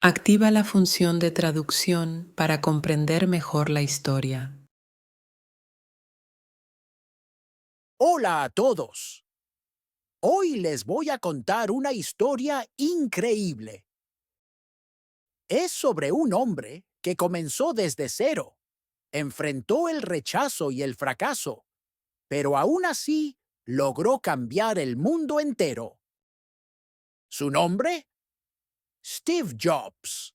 Activa la función de traducción para comprender mejor la historia. Hola a todos. Hoy les voy a contar una historia increíble. Es sobre un hombre que comenzó desde cero, enfrentó el rechazo y el fracaso, pero aún así logró cambiar el mundo entero. ¿Su nombre? Steve Jobs.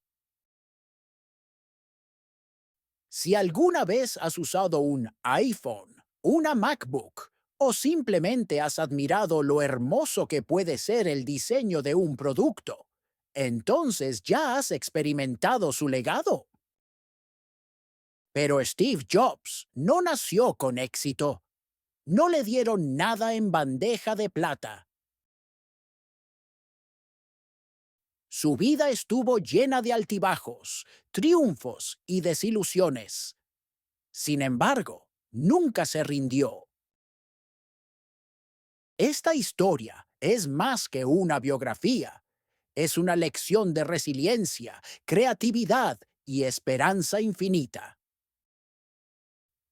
Si alguna vez has usado un iPhone, una MacBook o simplemente has admirado lo hermoso que puede ser el diseño de un producto, entonces ya has experimentado su legado. Pero Steve Jobs no nació con éxito. No le dieron nada en bandeja de plata. Su vida estuvo llena de altibajos, triunfos y desilusiones. Sin embargo, nunca se rindió. Esta historia es más que una biografía. Es una lección de resiliencia, creatividad y esperanza infinita.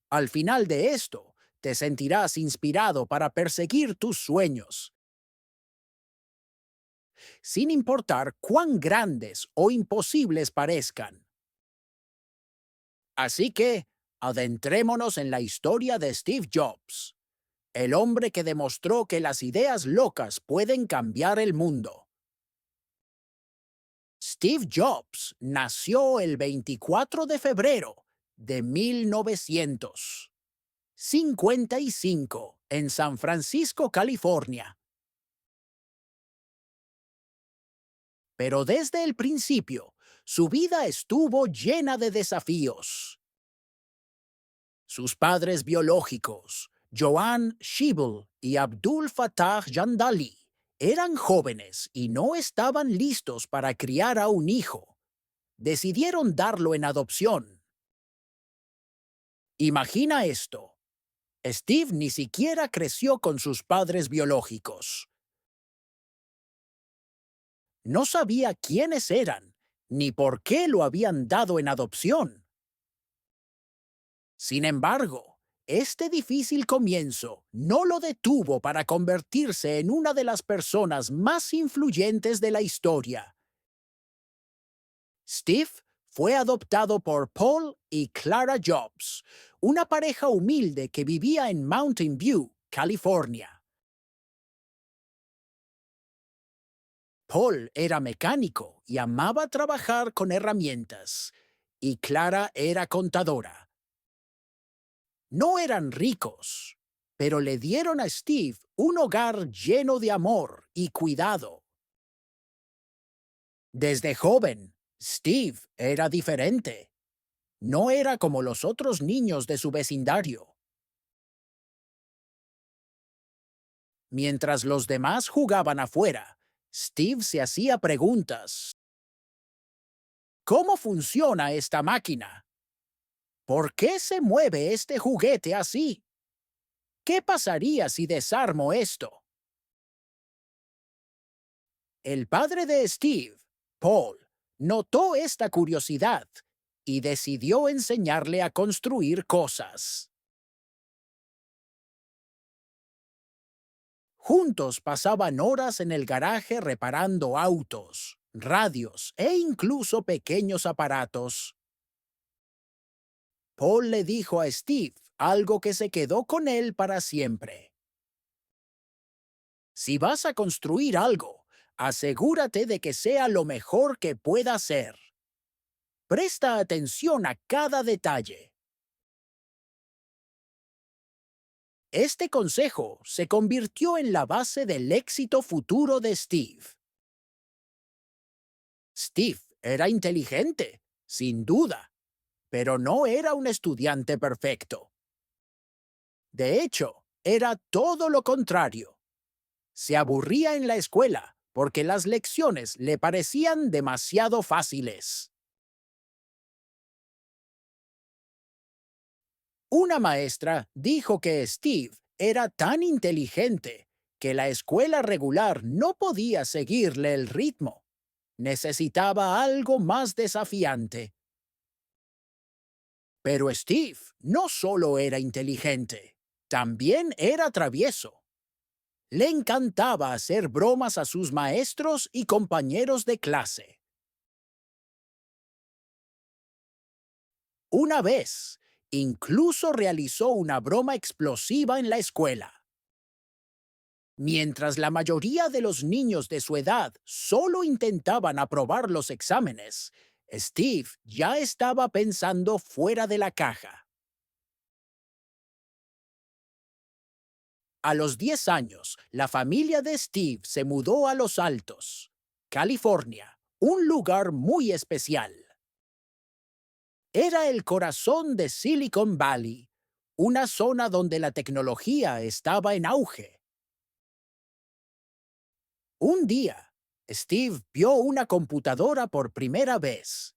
Al final de esto, te sentirás inspirado para perseguir tus sueños, sin importar cuán grandes o imposibles parezcan. Así que, adentrémonos en la historia de Steve Jobs, el hombre que demostró que las ideas locas pueden cambiar el mundo. Steve Jobs nació el 24 de febrero de 1955 en San Francisco, California. Pero desde el principio, su vida estuvo llena de desafíos. Sus padres biológicos, Joan Shibble y Abdul Fattah Jandali, eran jóvenes y no estaban listos para criar a un hijo. Decidieron darlo en adopción. Imagina esto. Steve ni siquiera creció con sus padres biológicos. No sabía quiénes eran, ni por qué lo habían dado en adopción. Sin embargo, este difícil comienzo no lo detuvo para convertirse en una de las personas más influyentes de la historia. Steve fue adoptado por Paul y Clara Jobs, una pareja humilde que vivía en Mountain View, California. Paul era mecánico y amaba trabajar con herramientas, y Clara era contadora. No eran ricos, pero le dieron a Steve un hogar lleno de amor y cuidado. Desde joven, Steve era diferente. No era como los otros niños de su vecindario. Mientras los demás jugaban afuera, Steve se hacía preguntas. ¿Cómo funciona esta máquina? ¿Por qué se mueve este juguete así? ¿Qué pasaría si desarmo esto? El padre de Steve, Paul, notó esta curiosidad y decidió enseñarle a construir cosas. Juntos pasaban horas en el garaje reparando autos, radios e incluso pequeños aparatos. Paul le dijo a Steve algo que se quedó con él para siempre. Si vas a construir algo, asegúrate de que sea lo mejor que pueda ser. Presta atención a cada detalle. Este consejo se convirtió en la base del éxito futuro de Steve. Steve era inteligente, sin duda, pero no era un estudiante perfecto. De hecho, era todo lo contrario. Se aburría en la escuela porque las lecciones le parecían demasiado fáciles. Una maestra dijo que Steve era tan inteligente que la escuela regular no podía seguirle el ritmo. Necesitaba algo más desafiante. Pero Steve no solo era inteligente, también era travieso. Le encantaba hacer bromas a sus maestros y compañeros de clase. Una vez, incluso realizó una broma explosiva en la escuela. Mientras la mayoría de los niños de su edad solo intentaban aprobar los exámenes, Steve ya estaba pensando fuera de la caja. A los 10 años, la familia de Steve se mudó a Los Altos, California, un lugar muy especial. Era el corazón de Silicon Valley, una zona donde la tecnología estaba en auge. Un día, Steve vio una computadora por primera vez.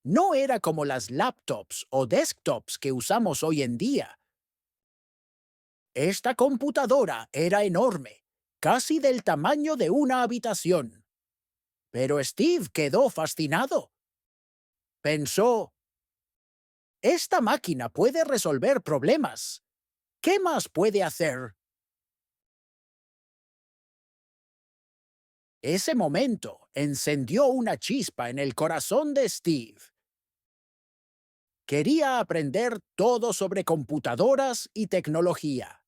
No era como las laptops o desktops que usamos hoy en día. Esta computadora era enorme, casi del tamaño de una habitación. Pero Steve quedó fascinado. Pensó, esta máquina puede resolver problemas. ¿Qué más puede hacer? Ese momento encendió una chispa en el corazón de Steve. Quería aprender todo sobre computadoras y tecnología.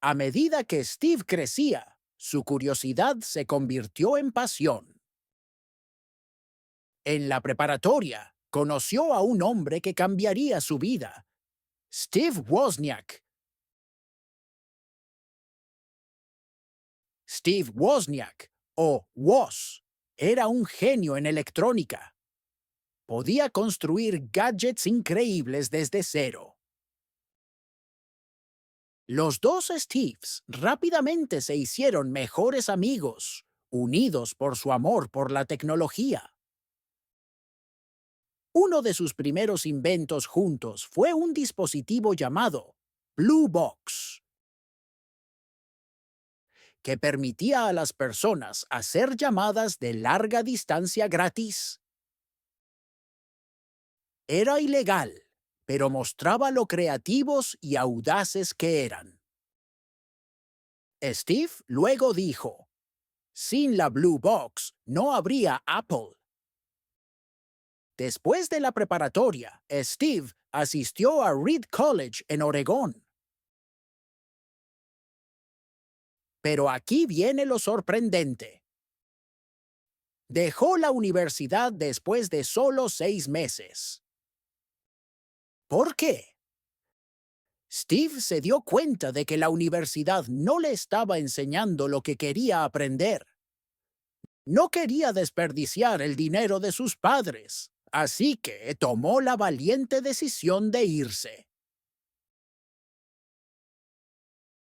A medida que Steve crecía, su curiosidad se convirtió en pasión. En la preparatoria, conoció a un hombre que cambiaría su vida, Steve Wozniak. Steve Wozniak, o Woz, era un genio en electrónica. Podía construir gadgets increíbles desde cero. Los dos Steves rápidamente se hicieron mejores amigos, unidos por su amor por la tecnología. Uno de sus primeros inventos juntos fue un dispositivo llamado Blue Box, que permitía a las personas hacer llamadas de larga distancia gratis. Era ilegal, pero mostraba lo creativos y audaces que eran. Steve luego dijo, sin la Blue Box no habría Apple. Después de la preparatoria, Steve asistió a Reed College en Oregón. Pero aquí viene lo sorprendente. Dejó la universidad después de solo 6 meses. ¿Por qué? Steve se dio cuenta de que la universidad no le estaba enseñando lo que quería aprender. No quería desperdiciar el dinero de sus padres, así que tomó la valiente decisión de irse.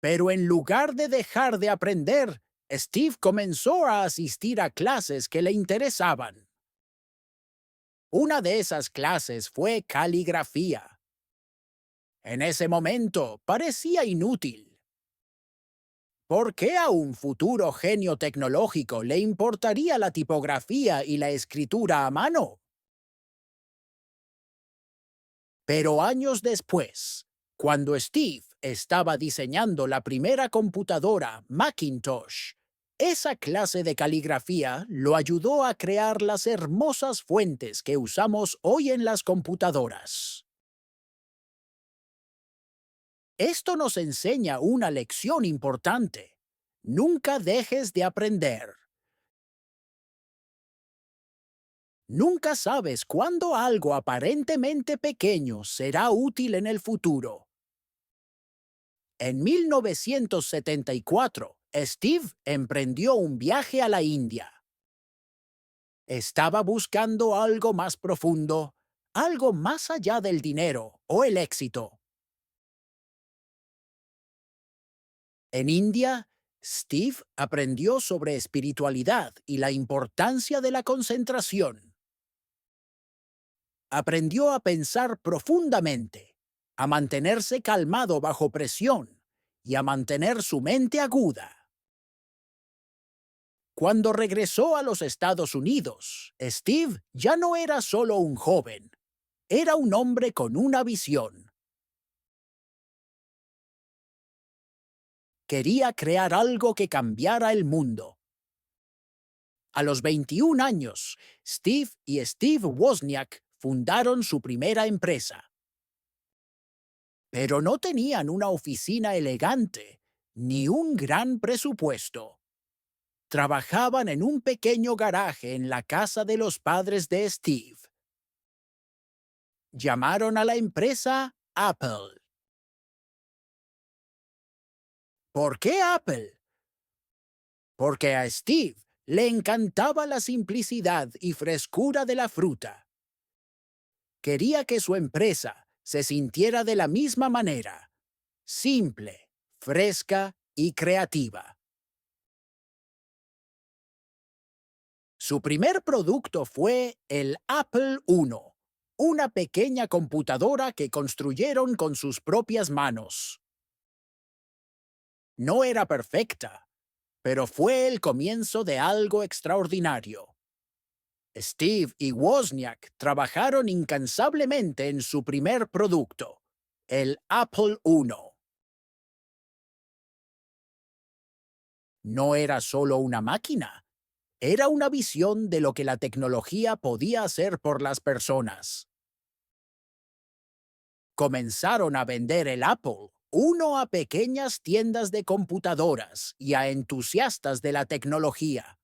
Pero en lugar de dejar de aprender, Steve comenzó a asistir a clases que le interesaban. Una de esas clases fue caligrafía. En ese momento parecía inútil. ¿Por qué a un futuro genio tecnológico le importaría la tipografía y la escritura a mano? Pero años después, cuando Steve estaba diseñando la primera computadora Macintosh, esa clase de caligrafía lo ayudó a crear las hermosas fuentes que usamos hoy en las computadoras. Esto nos enseña una lección importante. Nunca dejes de aprender. Nunca sabes cuándo algo aparentemente pequeño será útil en el futuro. En 1974, Steve emprendió un viaje a la India. Estaba buscando algo más profundo, algo más allá del dinero o el éxito. En India, Steve aprendió sobre espiritualidad y la importancia de la concentración. Aprendió a pensar profundamente, a mantenerse calmado bajo presión y a mantener su mente aguda. Cuando regresó a los Estados Unidos, Steve ya no era solo un joven, era un hombre con una visión. Quería crear algo que cambiara el mundo. A los 21 años, Steve Wozniak fundaron su primera empresa. Pero no tenían una oficina elegante ni un gran presupuesto. Trabajaban en un pequeño garaje en la casa de los padres de Steve. Llamaron a la empresa Apple. ¿Por qué Apple? Porque a Steve le encantaba la simplicidad y frescura de la fruta. Quería que su empresa se sintiera de la misma manera, simple, fresca y creativa. Su primer producto fue el Apple I, una pequeña computadora que construyeron con sus propias manos. No era perfecta, pero fue el comienzo de algo extraordinario. Steve y Wozniak trabajaron incansablemente en su primer producto, el Apple I. No era solo una máquina, era una visión de lo que la tecnología podía hacer por las personas. Comenzaron a vender el Apple I a pequeñas tiendas de computadoras y a entusiastas de la tecnología.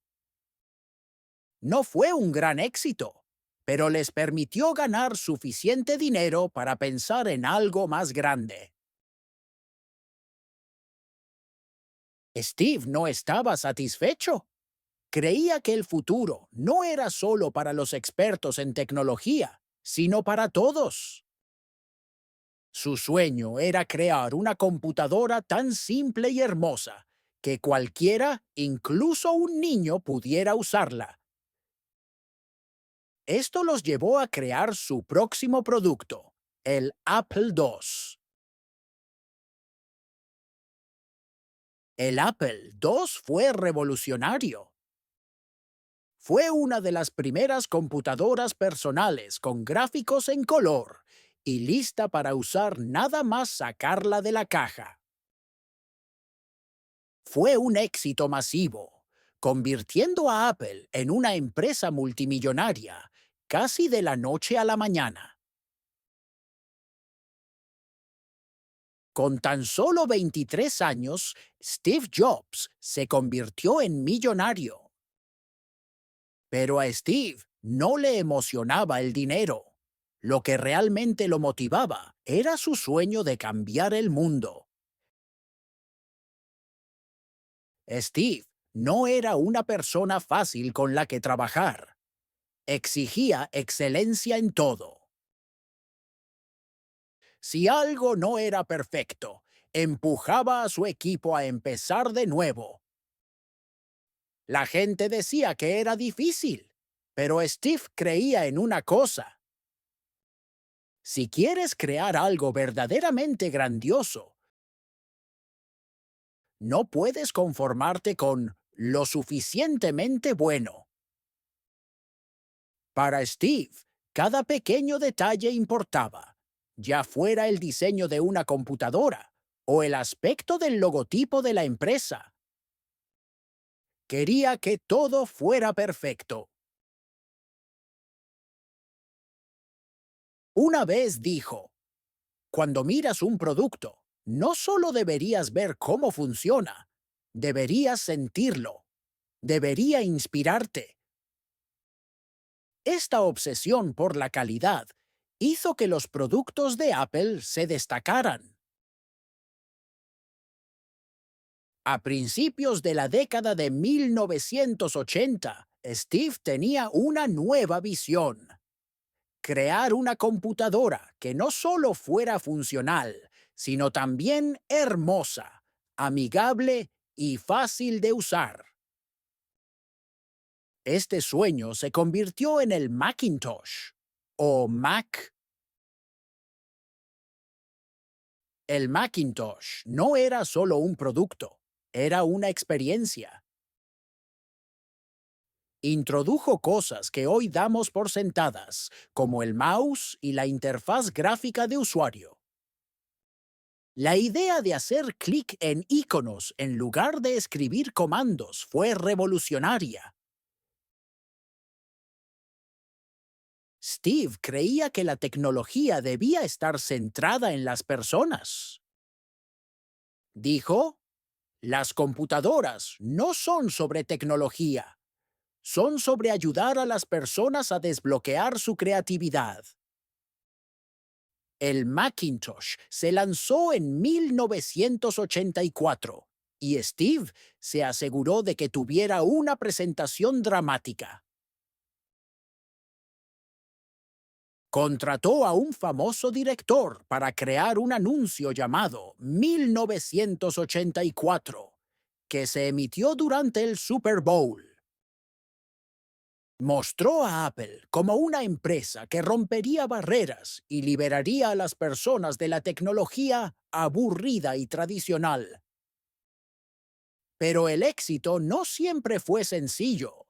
No fue un gran éxito, pero les permitió ganar suficiente dinero para pensar en algo más grande. Steve no estaba satisfecho. Creía que el futuro no era solo para los expertos en tecnología, sino para todos. Su sueño era crear una computadora tan simple y hermosa que cualquiera, incluso un niño, pudiera usarla. Esto los llevó a crear su próximo producto, el Apple II. El Apple II fue revolucionario. Fue una de las primeras computadoras personales con gráficos en color y lista para usar nada más sacarla de la caja. Fue un éxito masivo, convirtiendo a Apple en una empresa multimillonaria casi de la noche a la mañana. Con tan solo 23 años, Steve Jobs se convirtió en millonario. Pero a Steve no le emocionaba el dinero. Lo que realmente lo motivaba era su sueño de cambiar el mundo. Steve no era una persona fácil con la que trabajar. Exigía excelencia en todo. Si algo no era perfecto, empujaba a su equipo a empezar de nuevo. La gente decía que era difícil, pero Steve creía en una cosa. Si quieres crear algo verdaderamente grandioso, no puedes conformarte con lo suficientemente bueno. Para Steve, cada pequeño detalle importaba, ya fuera el diseño de una computadora o el aspecto del logotipo de la empresa. Quería que todo fuera perfecto. Una vez dijo, cuando miras un producto, no solo deberías ver cómo funciona, deberías sentirlo, debería inspirarte. Esta obsesión por la calidad hizo que los productos de Apple se destacaran. A principios de la década de 1980, Steve tenía una nueva visión: crear una computadora que no solo fuera funcional, sino también hermosa, amigable y fácil de usar. Este sueño se convirtió en el Macintosh, o Mac. El Macintosh no era solo un producto, era una experiencia. Introdujo cosas que hoy damos por sentadas, como el mouse y la interfaz gráfica de usuario. La idea de hacer clic en iconos en lugar de escribir comandos fue revolucionaria. Steve creía que la tecnología debía estar centrada en las personas. Dijo, las computadoras no son sobre tecnología, son sobre ayudar a las personas a desbloquear su creatividad. El Macintosh se lanzó en 1984 y Steve se aseguró de que tuviera una presentación dramática. Contrató a un famoso director para crear un anuncio llamado 1984, que se emitió durante el Super Bowl. Mostró a Apple como una empresa que rompería barreras y liberaría a las personas de la tecnología aburrida y tradicional. Pero el éxito no siempre fue sencillo.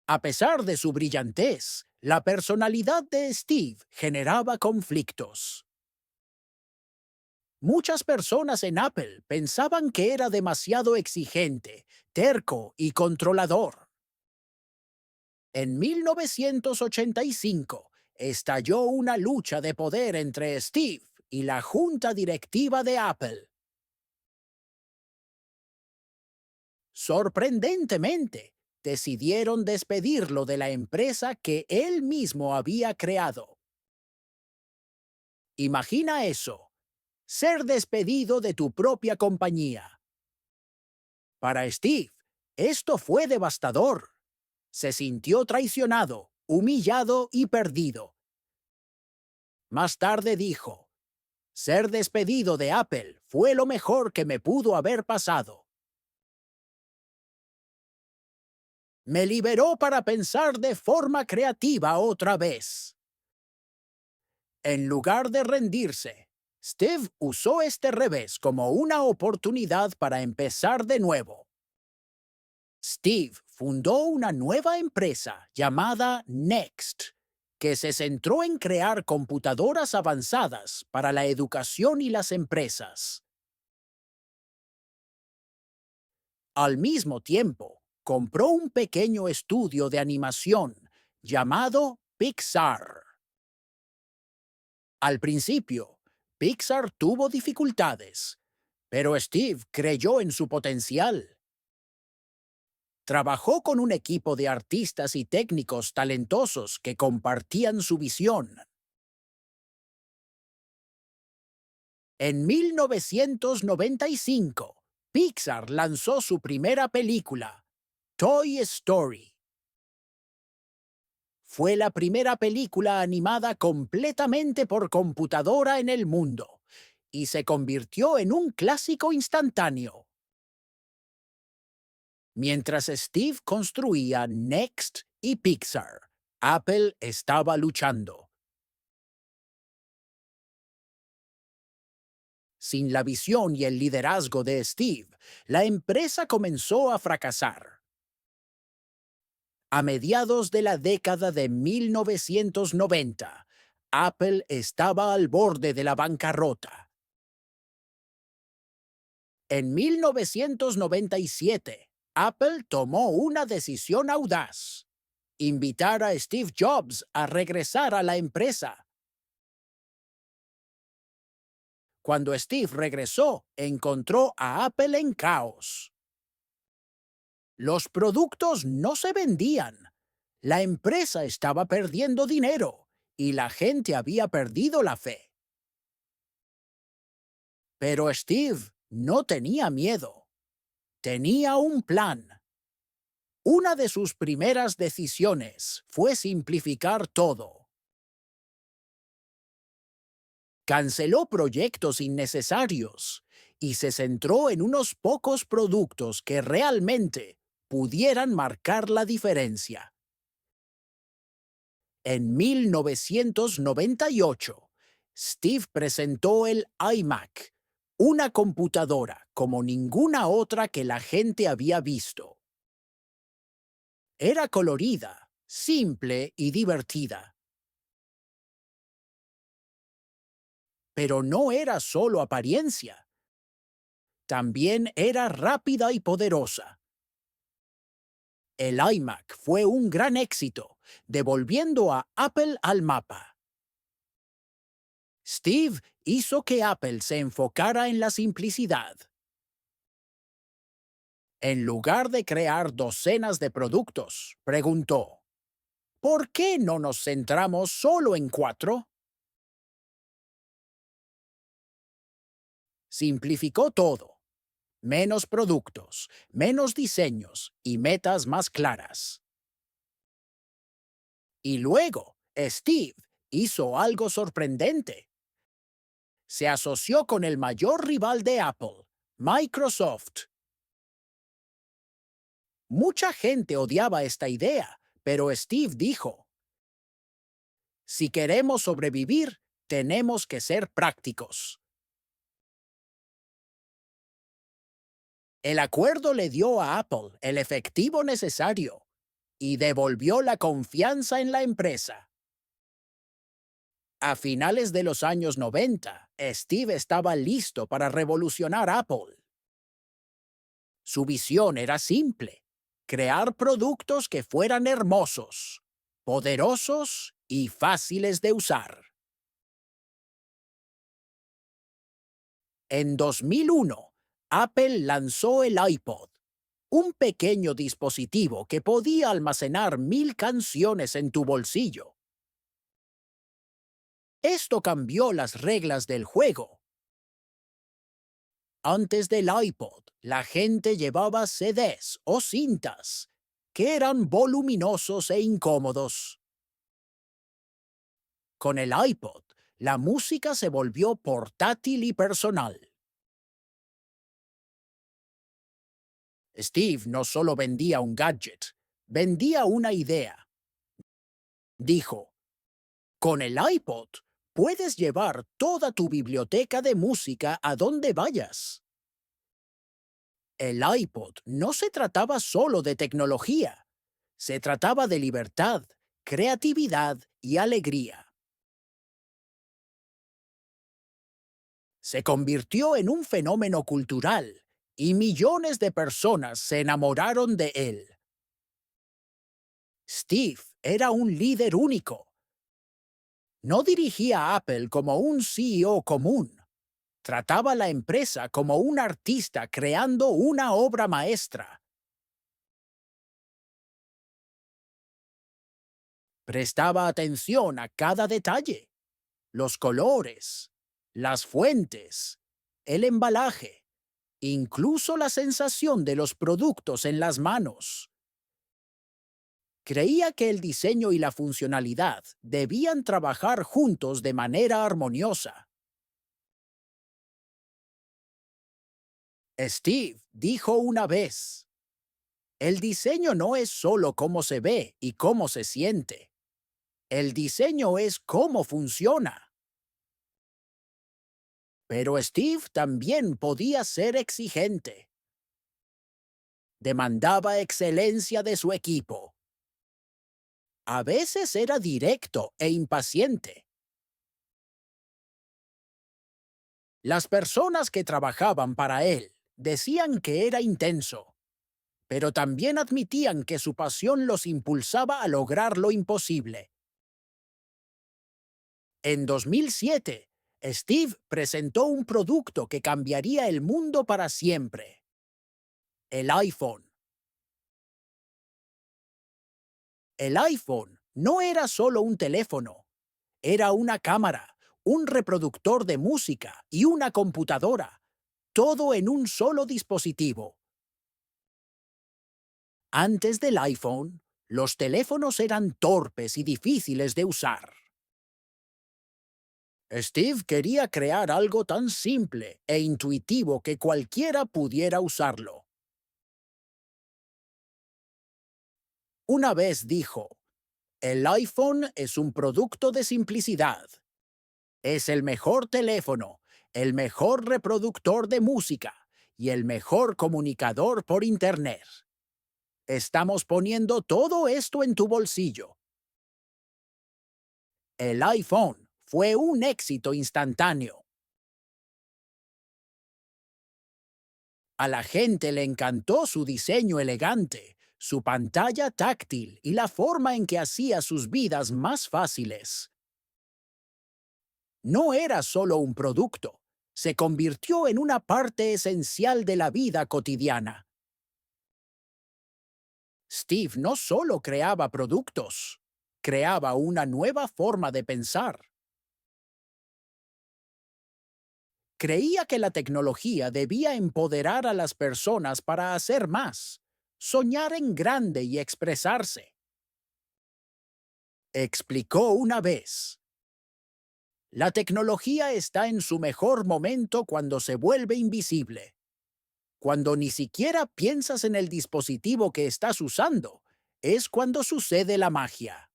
A pesar de su brillantez, la personalidad de Steve generaba conflictos. Muchas personas en Apple pensaban que era demasiado exigente, terco y controlador. En 1985 estalló una lucha de poder entre Steve y la junta directiva de Apple. Sorprendentemente, decidieron despedirlo de la empresa que él mismo había creado. Imagina eso, ser despedido de tu propia compañía. Para Steve, esto fue devastador. Se sintió traicionado, humillado y perdido. Más tarde dijo, ser despedido de Apple fue lo mejor que me pudo haber pasado. Me liberó para pensar de forma creativa otra vez. En lugar de rendirse, Steve usó este revés como una oportunidad para empezar de nuevo. Steve fundó una nueva empresa llamada Next, que se centró en crear computadoras avanzadas para la educación y las empresas. Al mismo tiempo, compró un pequeño estudio de animación llamado Pixar. Al principio, Pixar tuvo dificultades, pero Steve creyó en su potencial. Trabajó con un equipo de artistas y técnicos talentosos que compartían su visión. En 1995, Pixar lanzó su primera película, Toy Story. Fue la primera película animada completamente por computadora en el mundo y se convirtió en un clásico instantáneo. Mientras Steve construía Next y Pixar, Apple estaba luchando. Sin la visión y el liderazgo de Steve, la empresa comenzó a fracasar. A mediados de la década de 1990, Apple estaba al borde de la bancarrota. En 1997, Apple tomó una decisión audaz: invitar a Steve Jobs a regresar a la empresa. Cuando Steve regresó, encontró a Apple en caos. Los productos no se vendían, la empresa estaba perdiendo dinero y la gente había perdido la fe. Pero Steve no tenía miedo. Tenía un plan. Una de sus primeras decisiones fue simplificar todo. Canceló proyectos innecesarios y se centró en unos pocos productos que realmente pudieran marcar la diferencia. En 1998, Steve presentó el iMac, una computadora como ninguna otra que la gente había visto. Era colorida, simple y divertida. Pero no era solo apariencia. También era rápida y poderosa. El iMac fue un gran éxito, devolviendo a Apple al mapa. Steve hizo que Apple se enfocara en la simplicidad. En lugar de crear docenas de productos, preguntó, ¿por qué no nos centramos solo en 4? Simplificó todo. Menos productos, menos diseños y metas más claras. Y luego, Steve hizo algo sorprendente. Se asoció con el mayor rival de Apple, Microsoft. Mucha gente odiaba esta idea, pero Steve dijo, si queremos sobrevivir, tenemos que ser prácticos. El acuerdo le dio a Apple el efectivo necesario y devolvió la confianza en la empresa. A finales de los años 90, Steve estaba listo para revolucionar Apple. Su visión era simple: crear productos que fueran hermosos, poderosos y fáciles de usar. En 2001, Apple lanzó el iPod, un pequeño dispositivo que podía almacenar 1000 canciones en tu bolsillo. Esto cambió las reglas del juego. Antes del iPod, la gente llevaba CDs o cintas, que eran voluminosos e incómodos. Con el iPod, la música se volvió portátil y personal. Steve no solo vendía un gadget, vendía una idea. Dijo, con el iPod puedes llevar toda tu biblioteca de música a donde vayas. El iPod no se trataba solo de tecnología, se trataba de libertad, creatividad y alegría. Se convirtió en un fenómeno cultural y millones de personas se enamoraron de él. Steve era un líder único. No dirigía a Apple como un CEO común. Trataba la empresa como un artista creando una obra maestra. Prestaba atención a cada detalle: los colores, las fuentes, el embalaje, incluso la sensación de los productos en las manos. Creía que el diseño y la funcionalidad debían trabajar juntos de manera armoniosa. Steve dijo una vez, el diseño no es solo cómo se ve y cómo se siente. El diseño es cómo funciona. Pero Steve también podía ser exigente. Demandaba excelencia de su equipo. A veces era directo e impaciente. Las personas que trabajaban para él decían que era intenso, pero también admitían que su pasión los impulsaba a lograr lo imposible. En 2007, Steve presentó un producto que cambiaría el mundo para siempre: el iPhone. El iPhone no era solo un teléfono, era una cámara, un reproductor de música y una computadora, todo en un solo dispositivo. Antes del iPhone, los teléfonos eran torpes y difíciles de usar. Steve quería crear algo tan simple e intuitivo que cualquiera pudiera usarlo. Una vez dijo, el iPhone es un producto de simplicidad. Es el mejor teléfono, el mejor reproductor de música y el mejor comunicador por Internet. Estamos poniendo todo esto en tu bolsillo. El iPhone fue un éxito instantáneo. A la gente le encantó su diseño elegante, su pantalla táctil y la forma en que hacía sus vidas más fáciles. No era solo un producto, se convirtió en una parte esencial de la vida cotidiana. Steve no solo creaba productos, creaba una nueva forma de pensar. Creía que la tecnología debía empoderar a las personas para hacer más, soñar en grande y expresarse. Explicó una vez: la tecnología está en su mejor momento cuando se vuelve invisible. Cuando ni siquiera piensas en el dispositivo que estás usando, es cuando sucede la magia.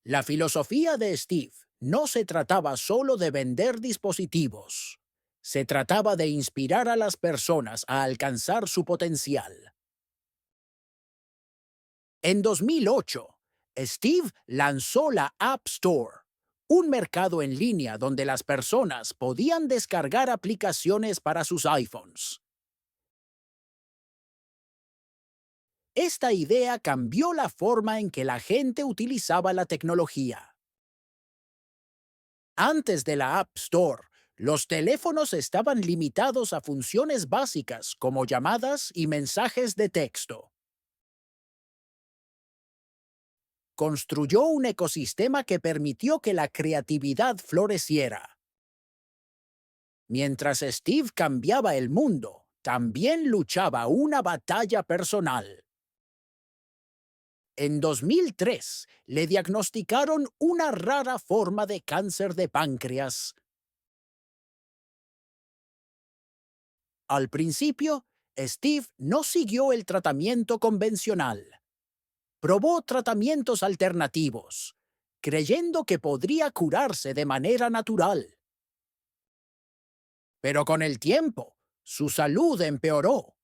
La filosofía de Steve no se trataba solo de vender dispositivos. Se trataba de inspirar a las personas a alcanzar su potencial. En 2008, Steve lanzó la App Store, un mercado en línea donde las personas podían descargar aplicaciones para sus iPhones. Esta idea cambió la forma en que la gente utilizaba la tecnología. Antes de la App Store, los teléfonos estaban limitados a funciones básicas como llamadas y mensajes de texto. Construyó un ecosistema que permitió que la creatividad floreciera. Mientras Steve cambiaba el mundo, también luchaba una batalla personal. En 2003, le diagnosticaron una rara forma de cáncer de páncreas. Al principio, Steve no siguió el tratamiento convencional. Probó tratamientos alternativos, creyendo que podría curarse de manera natural. Pero con el tiempo, su salud empeoró.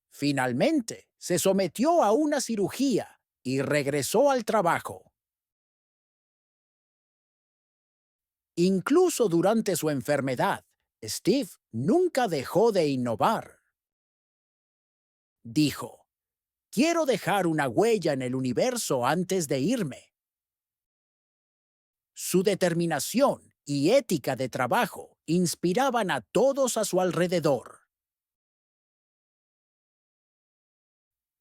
Finalmente, se sometió a una cirugía y regresó al trabajo. Incluso durante su enfermedad, Steve nunca dejó de innovar. Dijo: quiero dejar una huella en el universo antes de irme. Su determinación y ética de trabajo inspiraban a todos a su alrededor.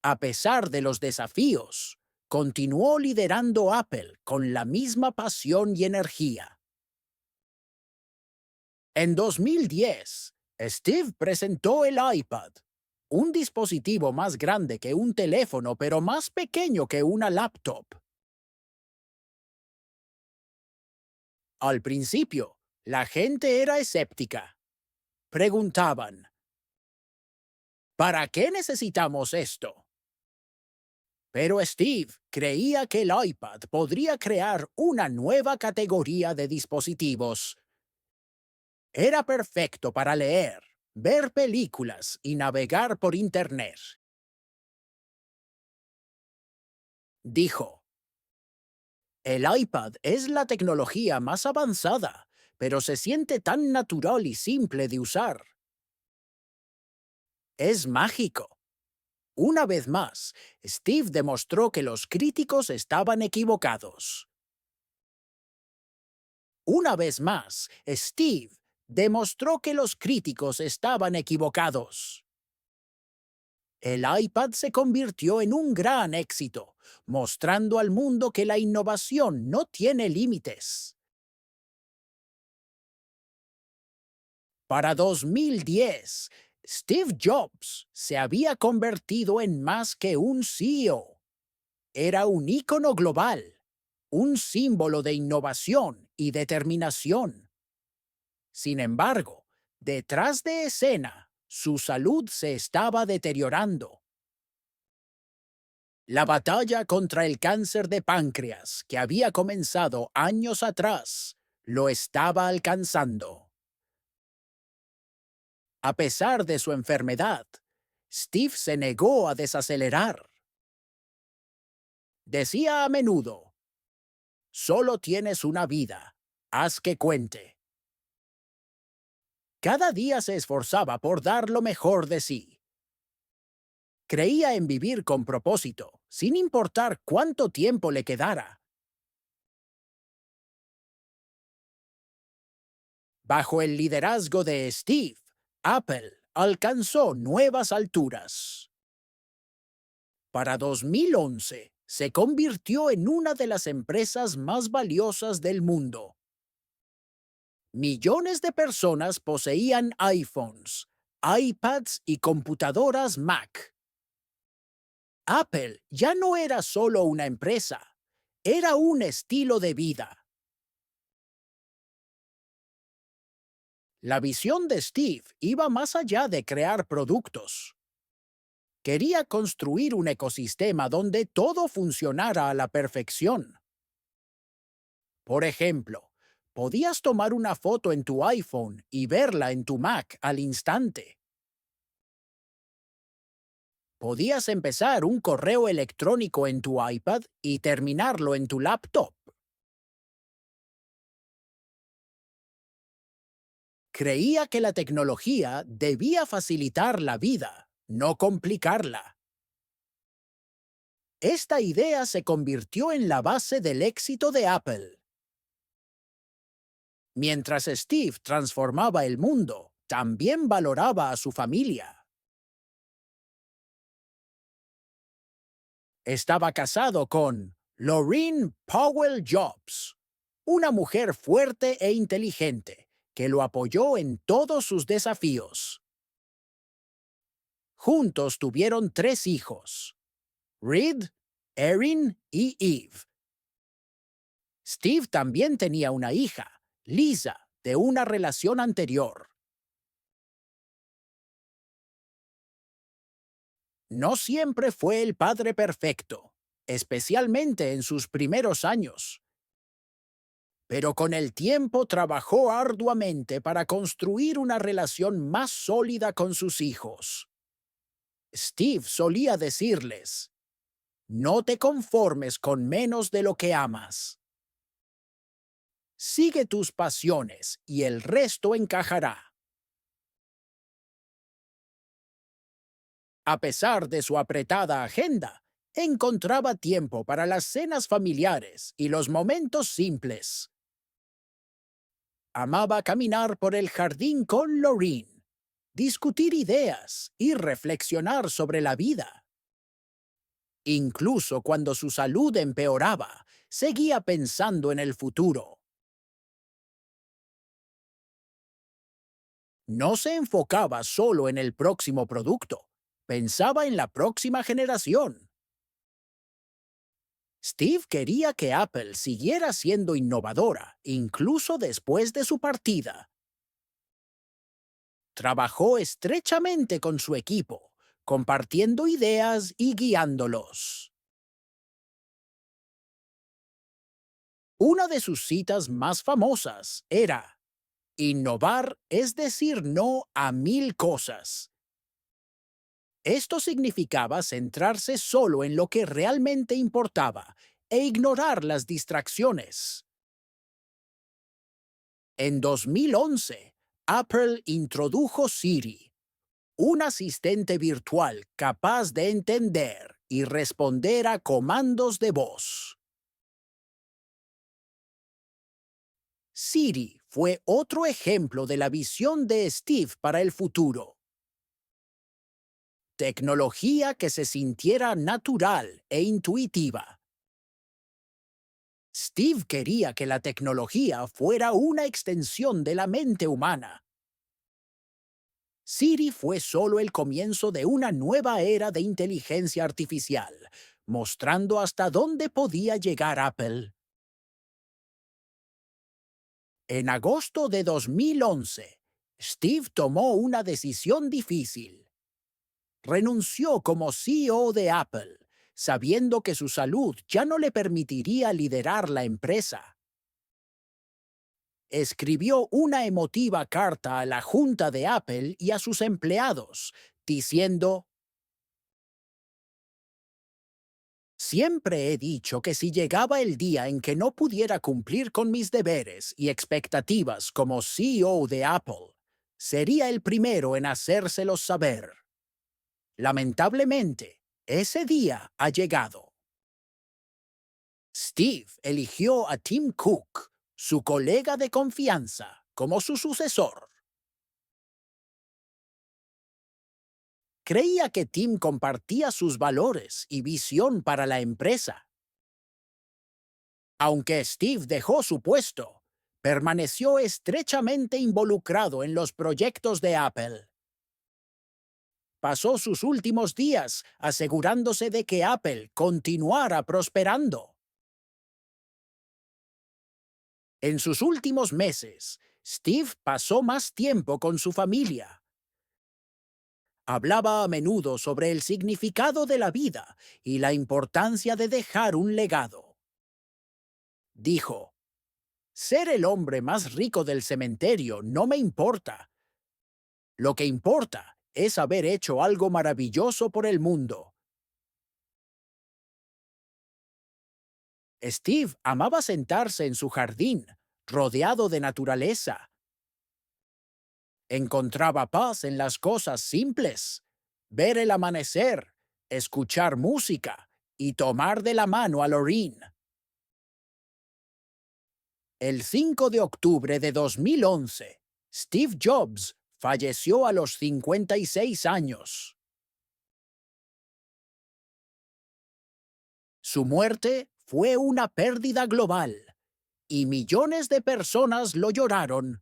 A pesar de los desafíos, continuó liderando Apple con la misma pasión y energía. En 2010, Steve presentó el iPad, un dispositivo más grande que un teléfono pero más pequeño que una laptop. Al principio, la gente era escéptica. Preguntaban: ¿para qué necesitamos esto? Pero Steve creía que el iPad podría crear una nueva categoría de dispositivos. Era perfecto para leer, ver películas y navegar por Internet. Dijo: el iPad es la tecnología más avanzada, pero se siente tan natural y simple de usar. Es mágico. Una vez más, Steve demostró que los críticos estaban equivocados. Una vez más, Steve demostró que los críticos estaban equivocados. El iPad se convirtió en un gran éxito, mostrando al mundo que la innovación no tiene límites. Para 2010, Steve Jobs se había convertido en más que un CEO. Era un ícono global, un símbolo de innovación y determinación. Sin embargo, detrás de escena, su salud se estaba deteriorando. La batalla contra el cáncer de páncreas, que había comenzado años atrás, lo estaba alcanzando. A pesar de su enfermedad, Steve se negó a desacelerar. Decía a menudo, solo tienes una vida, haz que cuente. Cada día se esforzaba por dar lo mejor de sí. Creía en vivir con propósito, sin importar cuánto tiempo le quedara. Bajo el liderazgo de Steve, Apple alcanzó nuevas alturas. Para 2011, se convirtió en una de las empresas más valiosas del mundo. Millones de personas poseían iPhones, iPads y computadoras Mac. Apple ya no era solo una empresa, era un estilo de vida. La visión de Steve iba más allá de crear productos. Quería construir un ecosistema donde todo funcionara a la perfección. Por ejemplo, podías tomar una foto en tu iPhone y verla en tu Mac al instante. Podías empezar un correo electrónico en tu iPad y terminarlo en tu laptop. Creía que la tecnología debía facilitar la vida, no complicarla. Esta idea se convirtió en la base del éxito de Apple. Mientras Steve transformaba el mundo, también valoraba a su familia. Estaba casado con Laureen Powell Jobs, una mujer fuerte e inteligente que lo apoyó en todos sus desafíos. Juntos tuvieron 3 hijos, Reed, Erin y Eve. Steve también tenía una hija, Lisa, de una relación anterior. No siempre fue el padre perfecto, especialmente en sus primeros años. Pero con el tiempo trabajó arduamente para construir una relación más sólida con sus hijos. Steve solía decirles, no te conformes con menos de lo que amas. Sigue tus pasiones y el resto encajará. A pesar de su apretada agenda, encontraba tiempo para las cenas familiares y los momentos simples. Amaba caminar por el jardín con Laureen, discutir ideas y reflexionar sobre la vida. Incluso cuando su salud empeoraba, seguía pensando en el futuro. No se enfocaba solo en el próximo producto, pensaba en la próxima generación. Steve quería que Apple siguiera siendo innovadora, incluso después de su partida. Trabajó estrechamente con su equipo, compartiendo ideas y guiándolos. Una de sus citas más famosas era, innovar es decir no a 1000 cosas. Esto significaba centrarse solo en lo que realmente importaba e ignorar las distracciones. En 2011, Apple introdujo Siri, un asistente virtual capaz de entender y responder a comandos de voz. Siri fue otro ejemplo de la visión de Steve para el futuro. Tecnología que se sintiera natural e intuitiva. Steve quería que la tecnología fuera una extensión de la mente humana. Siri fue solo el comienzo de una nueva era de inteligencia artificial, mostrando hasta dónde podía llegar Apple. En agosto de 2011, Steve tomó una decisión difícil. Renunció como CEO de Apple, sabiendo que su salud ya no le permitiría liderar la empresa. Escribió una emotiva carta a la junta de Apple y a sus empleados, diciendo: Siempre he dicho que si llegaba el día en que no pudiera cumplir con mis deberes y expectativas como CEO de Apple, sería el primero en hacérselos saber. Lamentablemente, ese día ha llegado. Steve eligió a Tim Cook, su colega de confianza, como su sucesor. Creía que Tim compartía sus valores y visión para la empresa. Aunque Steve dejó su puesto, permaneció estrechamente involucrado en los proyectos de Apple. Pasó sus últimos días asegurándose de que Apple continuara prosperando. En sus últimos meses, Steve pasó más tiempo con su familia. Hablaba a menudo sobre el significado de la vida y la importancia de dejar un legado. Dijo: Ser el hombre más rico del cementerio no me importa. Lo que importa es haber hecho algo maravilloso por el mundo. Steve amaba sentarse en su jardín, rodeado de naturaleza. Encontraba paz en las cosas simples: ver el amanecer, escuchar música y tomar de la mano a Lorraine. El 5 de octubre de 2011, Steve Jobs falleció a los 56 años. Su muerte fue una pérdida global, y millones de personas lo lloraron.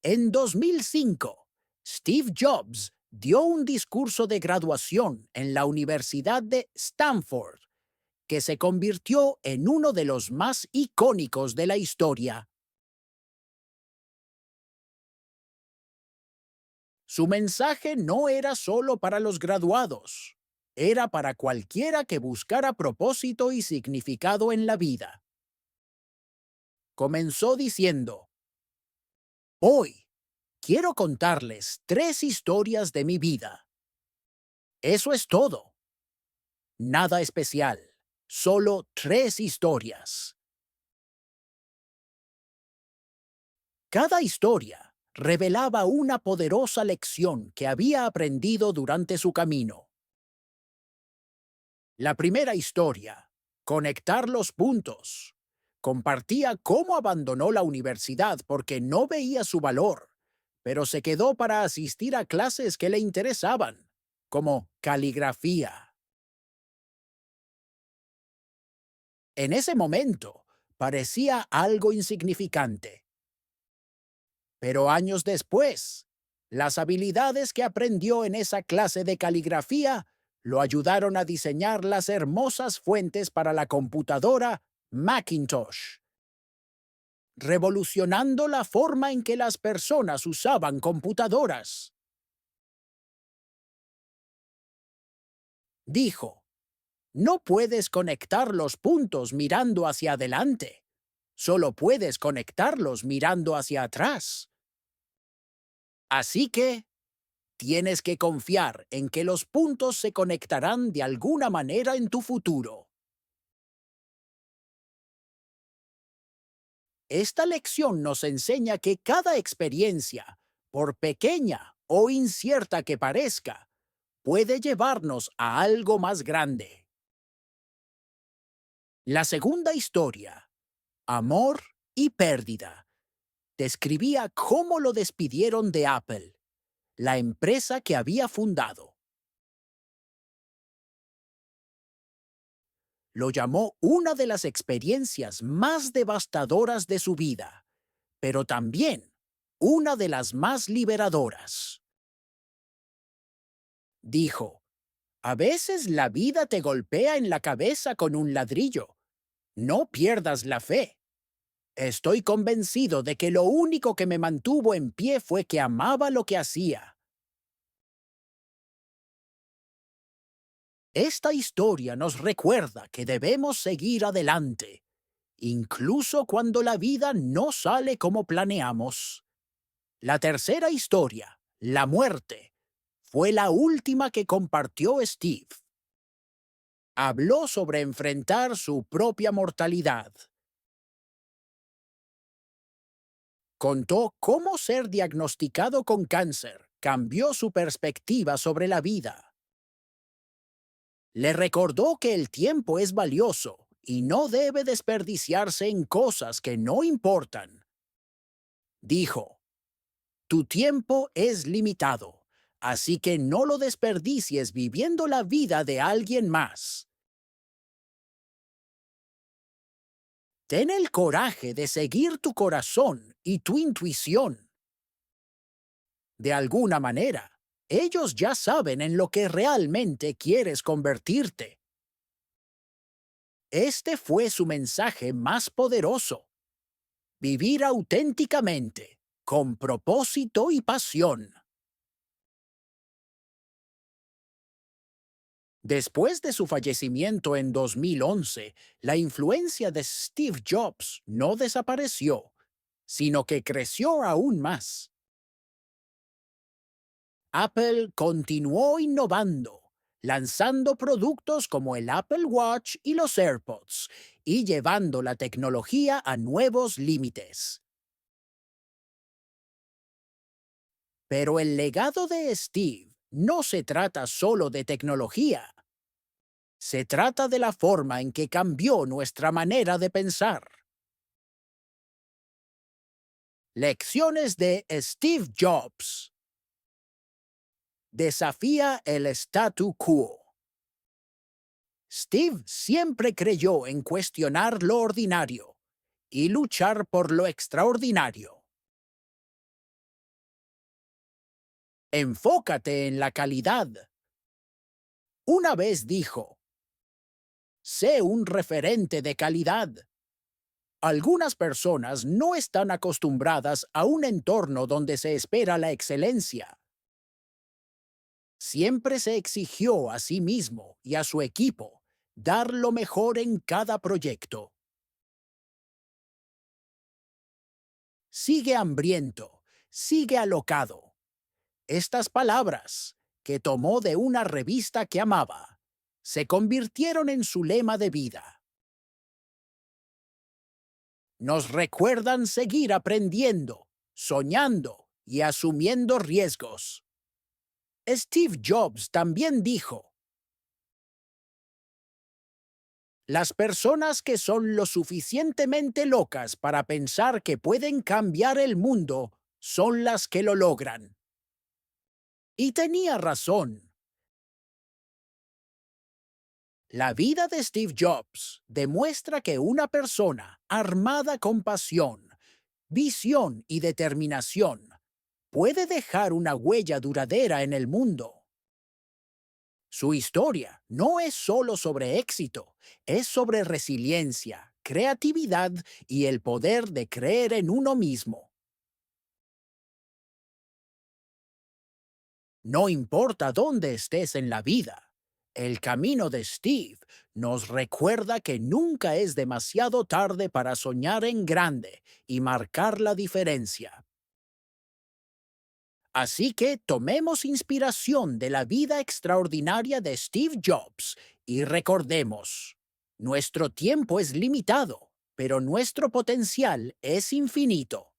En 2005, Steve Jobs dio un discurso de graduación en la Universidad de Stanford, que se convirtió en uno de los más icónicos de la historia. Su mensaje no era solo para los graduados, era para cualquiera que buscara propósito y significado en la vida. Comenzó diciendo: Hoy quiero contarles 3 historias de mi vida. Eso es todo. Nada especial, solo 3 historias. Cada historia revelaba una poderosa lección que había aprendido durante su camino. La primera historia, Conectar los puntos, compartía cómo abandonó la universidad porque no veía su valor, pero se quedó para asistir a clases que le interesaban, como caligrafía. En ese momento, parecía algo insignificante. Pero años después, las habilidades que aprendió en esa clase de caligrafía lo ayudaron a diseñar las hermosas fuentes para la computadora Macintosh, revolucionando la forma en que las personas usaban computadoras. Dijo: No puedes conectar los puntos mirando hacia adelante, solo puedes conectarlos mirando hacia atrás. Así que tienes que confiar en que los puntos se conectarán de alguna manera en tu futuro. Esta lección nos enseña que cada experiencia, por pequeña o incierta que parezca, puede llevarnos a algo más grande. La segunda historia, Amor y pérdida, describía cómo lo despidieron de Apple, la empresa que había fundado. Lo llamó una de las experiencias más devastadoras de su vida, pero también una de las más liberadoras. Dijo: A veces la vida te golpea en la cabeza con un ladrillo. No pierdas la fe. Estoy convencido de que lo único que me mantuvo en pie fue que amaba lo que hacía. Esta historia nos recuerda que debemos seguir adelante, incluso cuando la vida no sale como planeamos. La tercera historia, la muerte, fue la última que compartió Steve. Habló sobre enfrentar su propia mortalidad. Contó cómo ser diagnosticado con cáncer cambió su perspectiva sobre la vida. Le recordó que el tiempo es valioso y no debe desperdiciarse en cosas que no importan. Dijo, tu tiempo es limitado, así que no lo desperdicies viviendo la vida de alguien más. Ten el coraje de seguir tu corazón y tu intuición. De alguna manera, ellos ya saben en lo que realmente quieres convertirte. Este fue su mensaje más poderoso. Vivir auténticamente, con propósito y pasión. Después de su fallecimiento en 2011, la influencia de Steve Jobs no desapareció, sino que creció aún más. Apple continuó innovando, lanzando productos como el Apple Watch y los AirPods, y llevando la tecnología a nuevos límites. Pero el legado de Steve no se trata solo de tecnología. Se trata de la forma en que cambió nuestra manera de pensar. Lecciones de Steve Jobs. Desafía el statu quo. Steve siempre creyó en cuestionar lo ordinario y luchar por lo extraordinario. Enfócate en la calidad. Una vez dijo, sé un referente de calidad. Algunas personas no están acostumbradas a un entorno donde se espera la excelencia. Siempre se exigió a sí mismo y a su equipo dar lo mejor en cada proyecto. Sigue hambriento, sigue alocado. Estas palabras, que tomó de una revista que amaba, se convirtieron en su lema de vida. Nos recuerdan seguir aprendiendo, soñando y asumiendo riesgos. Steve Jobs también dijo, las personas que son lo suficientemente locas para pensar que pueden cambiar el mundo son las que lo logran. Y tenía razón. La vida de Steve Jobs demuestra que una persona armada con pasión, visión y determinación puede dejar una huella duradera en el mundo. Su historia no es solo sobre éxito, es sobre resiliencia, creatividad y el poder de creer en uno mismo. No importa dónde estés en la vida, el camino de Steve nos recuerda que nunca es demasiado tarde para soñar en grande y marcar la diferencia. Así que tomemos inspiración de la vida extraordinaria de Steve Jobs y recordemos, nuestro tiempo es limitado, pero nuestro potencial es infinito.